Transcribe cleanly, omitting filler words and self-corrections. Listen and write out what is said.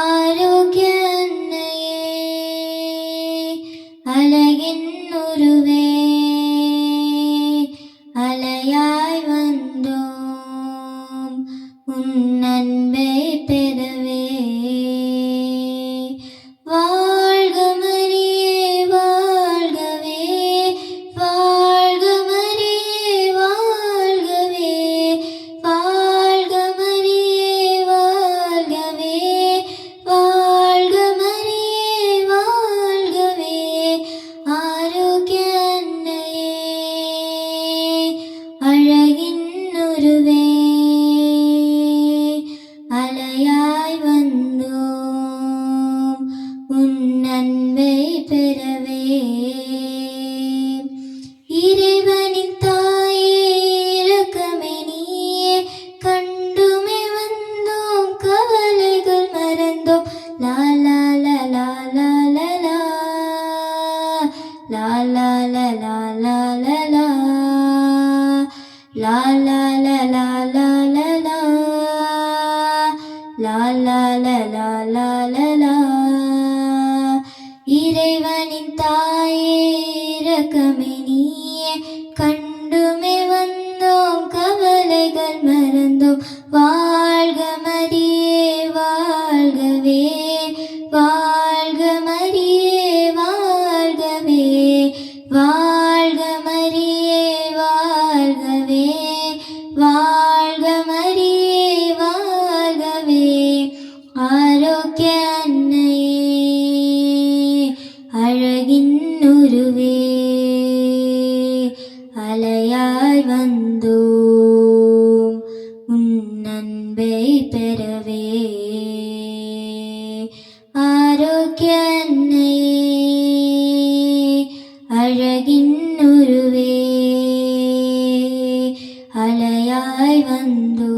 ആരോഗ്യ അന്നയേ അഴകിൻ ഉരുവേ அலையாய் வந்தோம் உன் அன்பை பெறவே. வாழ்க மரியே வாழ்கவே, வாழ்க மரியே வாழ்கவே, வாழ்க மரியே வாழ்கவே, வாழ்க மரியே வாழ்கவே. ஆரோக்கிய அழகின் உருவே அலையாய் வந்தோம் உன் அன்பை பெறவே. இறைவனின் தாயே இரக்கமே நீயே, கண்டுமே வந்தோம் கவலைகள் மறந்தோம். லா லா லா லா லா லா லா லா லா லா லா லா லா லா La la la la la la la la la la la la la la. இறைவனின் தாயே இரக்கமே நீயே, கண்டுமே வந்தோம் கவலைகள் மறந்தோம். வாழ்க மரியே வாழ்கவே, வாழ்க மரியே வாழ்கவே, வாழ்க மரியே வாழ்கவே, வாழ்க மரியே வாழ்கவே. ஆரோக்கிய அன்னையே அழகின் உருவே அலையாய் வந்தோம் உன் அன்பை பெறவே. ஆரோக்கிய அன்னையே அழகின் உருவே அலையாய் வந்தோம்